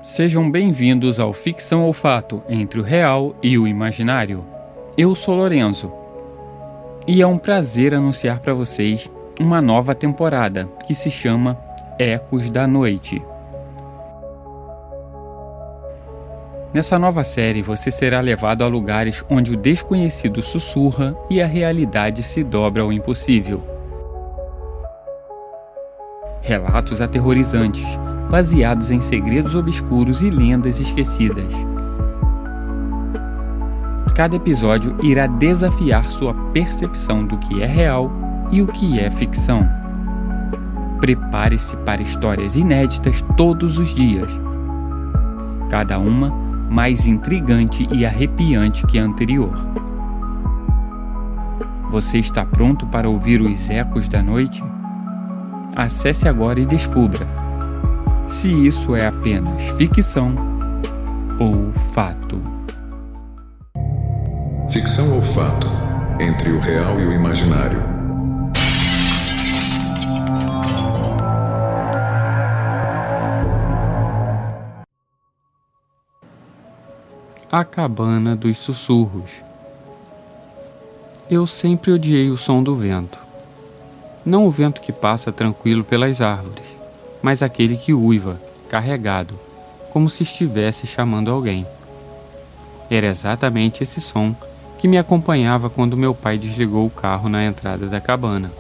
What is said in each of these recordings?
Sejam bem-vindos ao Ficção ou Fato, entre o real e o imaginário. Eu sou Lorenzo e é um prazer anunciar para vocês uma nova temporada que se chama Ecos da Noite. Nessa nova série você será levado a lugares onde o desconhecido sussurra e a realidade se dobra ao impossível. Relatos aterrorizantes, baseados em segredos obscuros e lendas esquecidas. Cada episódio irá desafiar sua percepção do que é real e o que é ficção. Prepare-se para histórias inéditas todos os dias, cada uma mais intrigante e arrepiante que a anterior. Você está pronto para ouvir os ecos da noite? Acesse agora e descubra se isso é apenas ficção ou fato. Ficção ou fato, entre o real e o imaginário. A Cabana dos Sussurros. Eu sempre odiei o som do vento. Não o vento que passa tranquilo pelas árvores, mas aquele que uiva, carregado, como se estivesse chamando alguém. Era exatamente esse som que me acompanhava quando meu pai desligou o carro na entrada da cabana.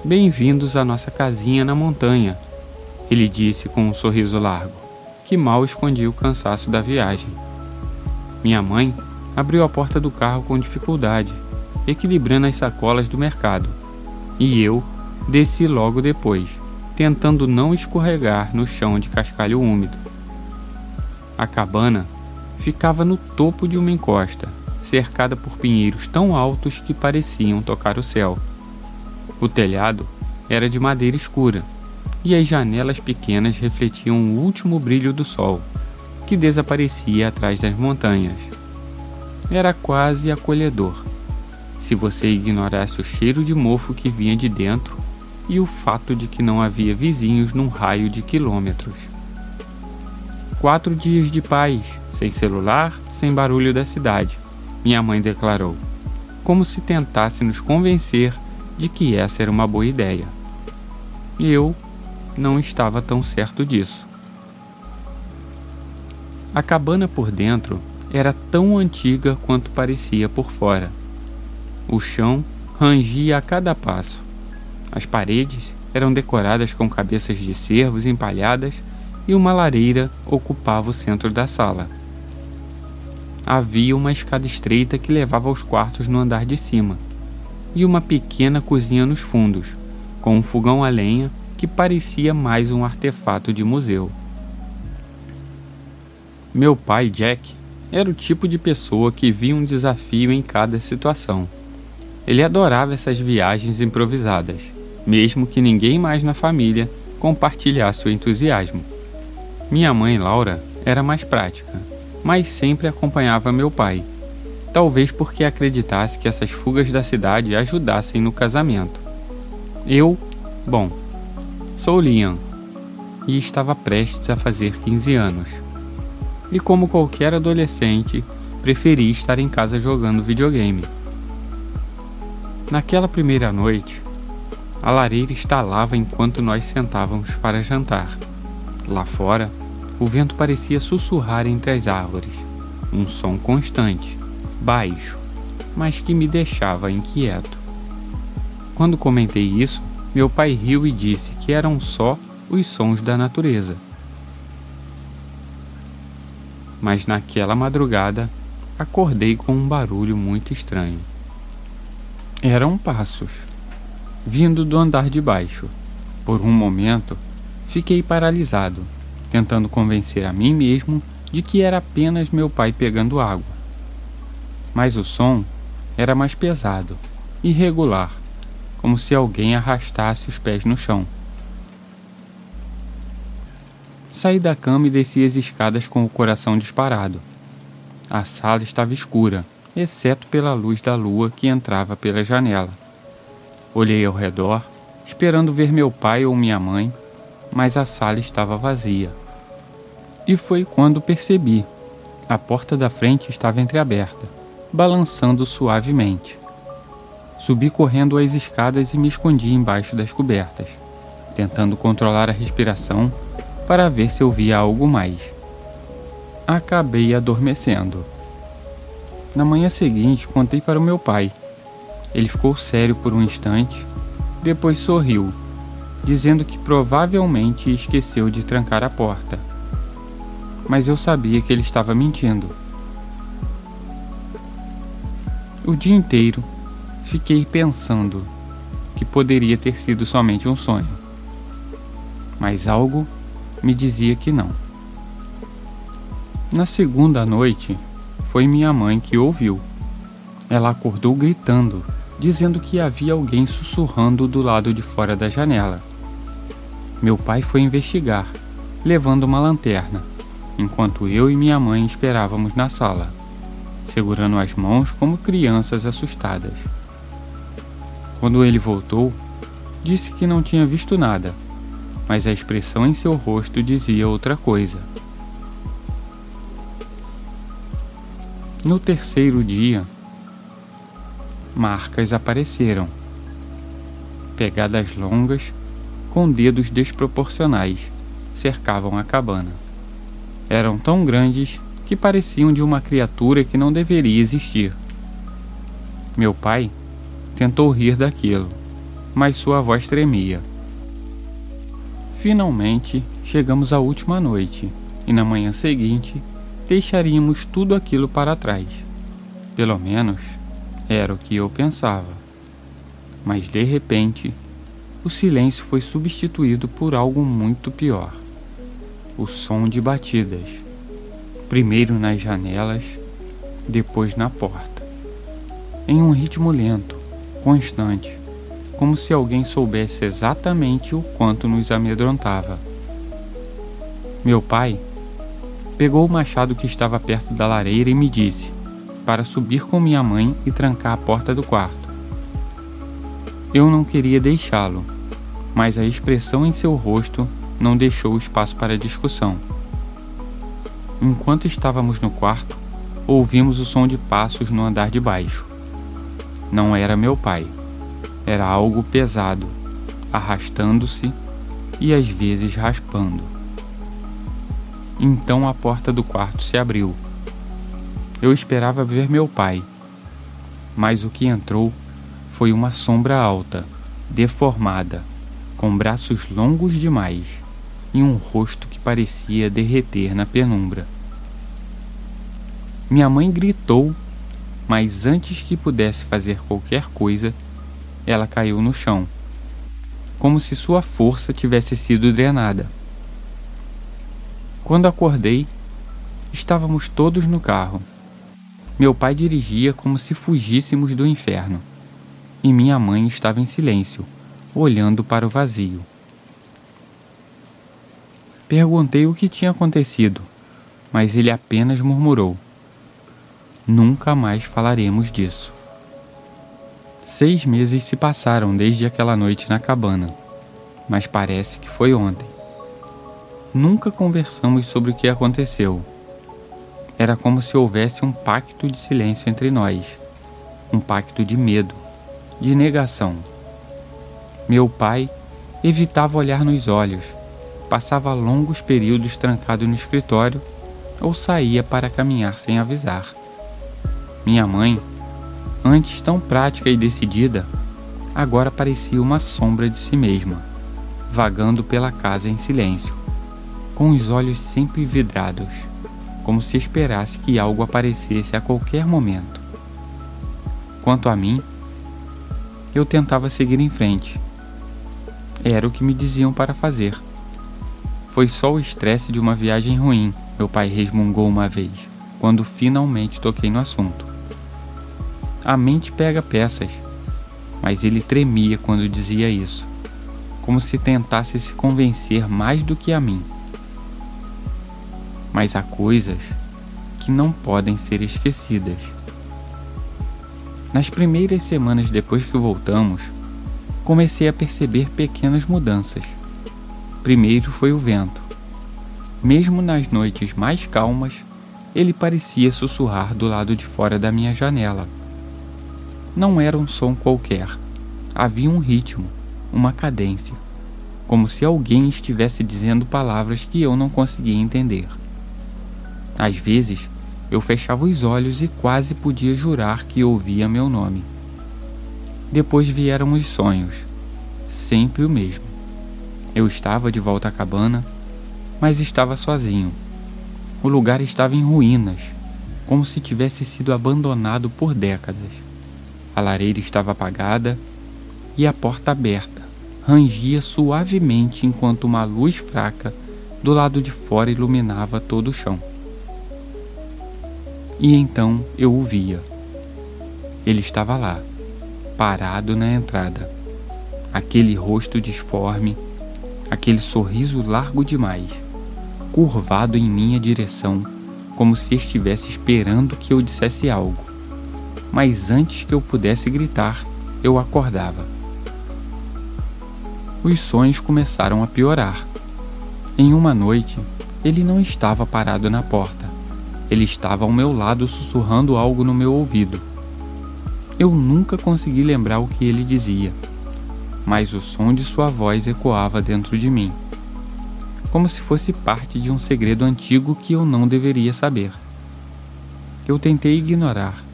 "Bem-vindos à nossa casinha na montanha", ele disse com um sorriso largo, que mal escondia o cansaço da viagem. Minha mãe abriu a porta do carro com dificuldade, equilibrando as sacolas do mercado, e eu desci logo depois, tentando não escorregar no chão de cascalho úmido. A cabana ficava no topo de uma encosta, cercada por pinheiros tão altos que pareciam tocar o céu. O telhado era de madeira escura, e as janelas pequenas refletiam o último brilho do sol, que desaparecia atrás das montanhas. Era quase acolhedor, se você ignorasse o cheiro de mofo que vinha de dentro e o fato de que não havia vizinhos num raio de quilômetros. 4 dias de paz, sem celular, sem barulho da cidade, minha mãe declarou, como se tentasse nos convencer de que essa era uma boa ideia. Eu não estava tão certo disso. A cabana por dentro era tão antiga quanto parecia por fora. O chão rangia a cada passo. As paredes eram decoradas com cabeças de cervos empalhadas e uma lareira ocupava o centro da sala. Havia uma escada estreita que levava aos quartos no andar de cima e uma pequena cozinha nos fundos, com um fogão a lenha que parecia mais um artefato de museu. Meu pai, Jack, era o tipo de pessoa que via um desafio em cada situação. Ele adorava essas viagens improvisadas, mesmo que ninguém mais na família compartilhasse o entusiasmo. Minha mãe, Laura, era mais prática, mas sempre acompanhava meu pai, talvez porque acreditasse que essas fugas da cidade ajudassem no casamento. Eu, sou Liam, e estava prestes a fazer 15 anos. E como qualquer adolescente, preferi estar em casa jogando videogame. Naquela primeira noite, a lareira estalava enquanto nós sentávamos para jantar. Lá fora, o vento parecia sussurrar entre as árvores, um som constante, baixo, mas que me deixava inquieto. Quando comentei isso, meu pai riu e disse que eram só os sons da natureza. Mas naquela madrugada, acordei com um barulho muito estranho. Eram passos, vindo do andar de baixo. Por um momento, fiquei paralisado, tentando convencer a mim mesmo de que era apenas meu pai pegando água. Mas o som era mais pesado, irregular, como se alguém arrastasse os pés no chão. Saí da cama e desci as escadas com o coração disparado. A sala estava escura, exceto pela luz da lua que entrava pela janela. Olhei ao redor, esperando ver meu pai ou minha mãe, mas a sala estava vazia. E foi quando percebi. A porta da frente estava entreaberta, balançando suavemente. Subi correndo as escadas e me escondi embaixo das cobertas, tentando controlar a respiração para ver se eu via algo mais. Acabei adormecendo. Na manhã seguinte, contei para o meu pai. Ele ficou sério por um instante, depois sorriu, dizendo que provavelmente esqueceu de trancar a porta. Mas eu sabia que ele estava mentindo. O dia inteiro, fiquei pensando que poderia ter sido somente um sonho. Mas algo me dizia que não. Na segunda noite, foi minha mãe que ouviu. Ela acordou gritando, dizendo que havia alguém sussurrando do lado de fora da janela. Meu pai foi investigar, levando uma lanterna, enquanto eu e minha mãe esperávamos na sala, segurando as mãos como crianças assustadas. Quando ele voltou, disse que não tinha visto nada, mas a expressão em seu rosto dizia outra coisa. No terceiro dia, marcas apareceram. Pegadas longas, com dedos desproporcionais, cercavam a cabana. Eram tão grandes que pareciam de uma criatura que não deveria existir. Meu pai tentou rir daquilo, mas sua voz tremia. Finalmente, chegamos à última noite, e na manhã seguinte, deixaríamos tudo aquilo para trás. Pelo menos, era o que eu pensava. Mas de repente, o silêncio foi substituído por algo muito pior. O som de batidas. Primeiro nas janelas, depois na porta. Em um ritmo lento, constante, como se alguém soubesse exatamente o quanto nos amedrontava. Meu pai pegou o machado que estava perto da lareira e me disse para subir com minha mãe e trancar a porta do quarto. Eu não queria deixá-lo, mas a expressão em seu rosto não deixou espaço para discussão. Enquanto estávamos no quarto, ouvimos o som de passos no andar de baixo. Não era meu pai. Era algo pesado, arrastando-se e às vezes raspando. Então a porta do quarto se abriu. Eu esperava ver meu pai, mas o que entrou foi uma sombra alta, deformada, com braços longos demais e um rosto que parecia derreter na penumbra. Minha mãe gritou, mas antes que pudesse fazer qualquer coisa, ela caiu no chão, como se sua força tivesse sido drenada. Quando acordei, estávamos todos no carro. Meu pai dirigia como se fugíssemos do inferno, e minha mãe estava em silêncio, olhando para o vazio. Perguntei o que tinha acontecido, mas ele apenas murmurou: "Nunca mais falaremos disso." 6 meses se passaram desde aquela noite na cabana, mas parece que foi ontem. Nunca conversamos sobre o que aconteceu. Era como se houvesse um pacto de silêncio entre nós, um pacto de medo, de negação. Meu pai evitava olhar nos olhos, passava longos períodos trancado no escritório ou saía para caminhar sem avisar. Minha mãe, antes tão prática e decidida, agora parecia uma sombra de si mesma, vagando pela casa em silêncio, com os olhos sempre vidrados, como se esperasse que algo aparecesse a qualquer momento. Quanto a mim, eu tentava seguir em frente. Era o que me diziam para fazer. Foi só o estresse de uma viagem ruim, meu pai resmungou uma vez, quando finalmente toquei no assunto. A mente pega peças, mas ele tremia quando dizia isso, como se tentasse se convencer mais do que a mim. Mas há coisas que não podem ser esquecidas. Nas primeiras semanas depois que voltamos, comecei a perceber pequenas mudanças. Primeiro foi o vento. Mesmo nas noites mais calmas, ele parecia sussurrar do lado de fora da minha janela. Não era um som qualquer. Havia um ritmo, uma cadência, como se alguém estivesse dizendo palavras que eu não conseguia entender. Às vezes, eu fechava os olhos e quase podia jurar que ouvia meu nome. Depois vieram os sonhos, sempre o mesmo. Eu estava de volta à cabana, mas estava sozinho. O lugar estava em ruínas, como se tivesse sido abandonado por décadas. A lareira estava apagada e a porta aberta rangia suavemente enquanto uma luz fraca do lado de fora iluminava todo o chão. E então eu o via. Ele estava lá, parado na entrada. Aquele rosto disforme, aquele sorriso largo demais, curvado em minha direção, como se estivesse esperando que eu dissesse algo. Mas antes que eu pudesse gritar, eu acordava. Os sonhos começaram a piorar. Em uma noite, ele não estava parado na porta. Ele estava ao meu lado sussurrando algo no meu ouvido. Eu nunca consegui lembrar o que ele dizia, mas o som de sua voz ecoava dentro de mim, como se fosse parte de um segredo antigo que eu não deveria saber. Eu tentei ignorar.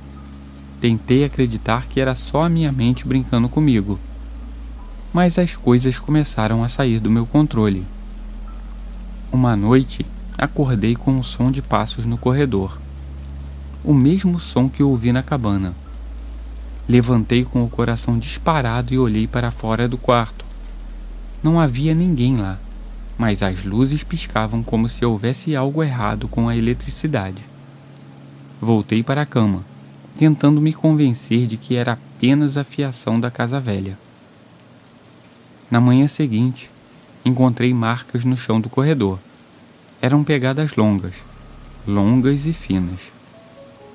Tentei acreditar que era só a minha mente brincando comigo. Mas as coisas começaram a sair do meu controle. Uma noite, acordei com um som de passos no corredor. O mesmo som que eu ouvi na cabana. Levantei com o coração disparado e olhei para fora do quarto. Não havia ninguém lá, mas as luzes piscavam como se houvesse algo errado com a eletricidade. Voltei para a cama, tentando me convencer de que era apenas a fiação da casa velha. Na manhã seguinte, encontrei marcas no chão do corredor. Eram pegadas longas e finas,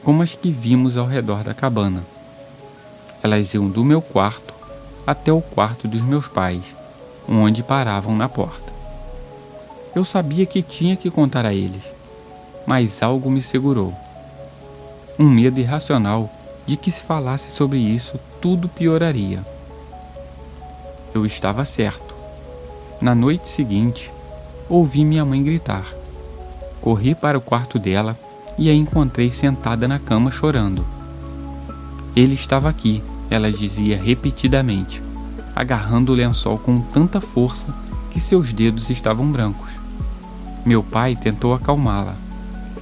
como as que vimos ao redor da cabana. Elas iam do meu quarto até o quarto dos meus pais, onde paravam na porta. Eu sabia que tinha que contar a eles, mas algo me segurou. Um medo irracional de que se falasse sobre isso, tudo pioraria. Eu estava certo. Na noite seguinte, ouvi minha mãe gritar. Corri para o quarto dela e a encontrei sentada na cama chorando. Ele estava aqui, ela dizia repetidamente, agarrando o lençol com tanta força que seus dedos estavam brancos. Meu pai tentou acalmá-la,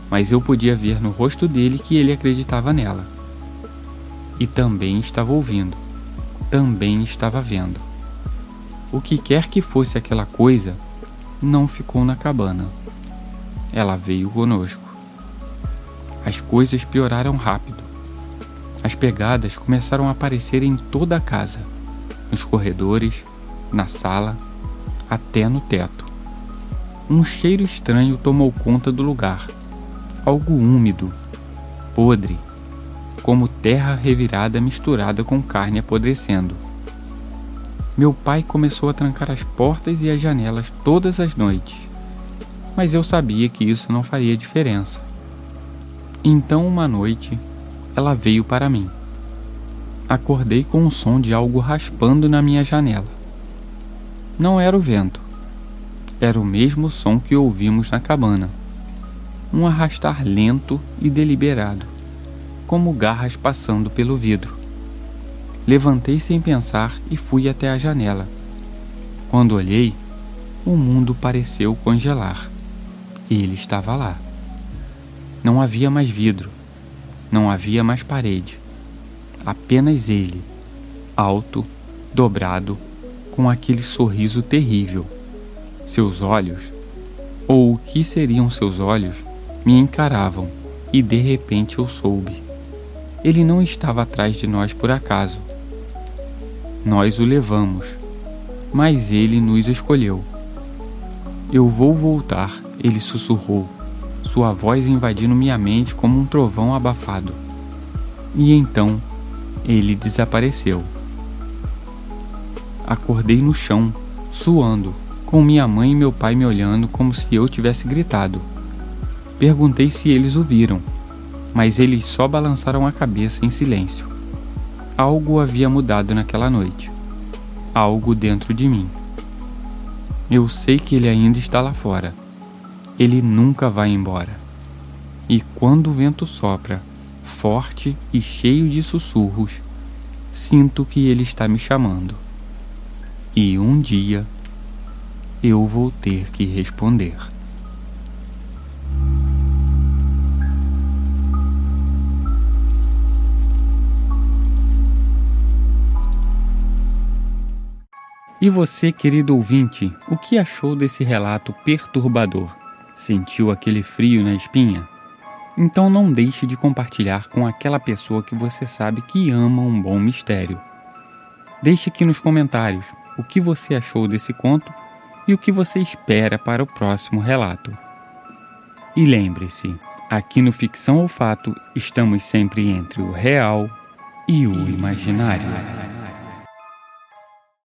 mas eu podia ver no rosto dele que ele acreditava nela. E também estava ouvindo, também estava vendo. O que quer que fosse aquela coisa, não ficou na cabana. Ela veio conosco. As coisas pioraram rápido. As pegadas começaram a aparecer em toda a casa, nos corredores, na sala, até no teto. Um cheiro estranho tomou conta do lugar. Algo úmido, podre, como terra revirada misturada com carne apodrecendo. Meu pai começou a trancar as portas e as janelas todas as noites, mas eu sabia que isso não faria diferença. Então, uma noite, ela veio para mim. Acordei com o som de algo raspando na minha janela. Não era o vento. Era o mesmo som que ouvimos na cabana. Um arrastar lento e deliberado, como garras passando pelo vidro. Levantei sem pensar e fui até a janela. Quando olhei, o mundo pareceu congelar. Ele estava lá. Não havia mais vidro. Não havia mais parede. Apenas ele, alto, dobrado, com aquele sorriso terrível. Seus olhos, ou o que seriam seus olhos, me encaravam e de repente eu soube. Ele não estava atrás de nós por acaso. Nós o levamos, mas ele nos escolheu. Eu vou voltar, ele sussurrou, sua voz invadindo minha mente como um trovão abafado. E então, ele desapareceu. Acordei no chão, suando, com minha mãe e meu pai me olhando como se eu tivesse gritado. Perguntei se eles o viram, mas eles só balançaram a cabeça em silêncio. Algo havia mudado naquela noite. Algo dentro de mim. Eu sei que ele ainda está lá fora. Ele nunca vai embora. E quando o vento sopra, forte e cheio de sussurros, sinto que ele está me chamando. E um dia eu vou ter que responder. E você, querido ouvinte, o que achou desse relato perturbador? Sentiu aquele frio na espinha? Então não deixe de compartilhar com aquela pessoa que você sabe que ama um bom mistério. Deixe aqui nos comentários o que você achou desse conto e o que você espera para o próximo relato. E lembre-se, aqui no Ficção ou Fato estamos sempre entre o real e o imaginário.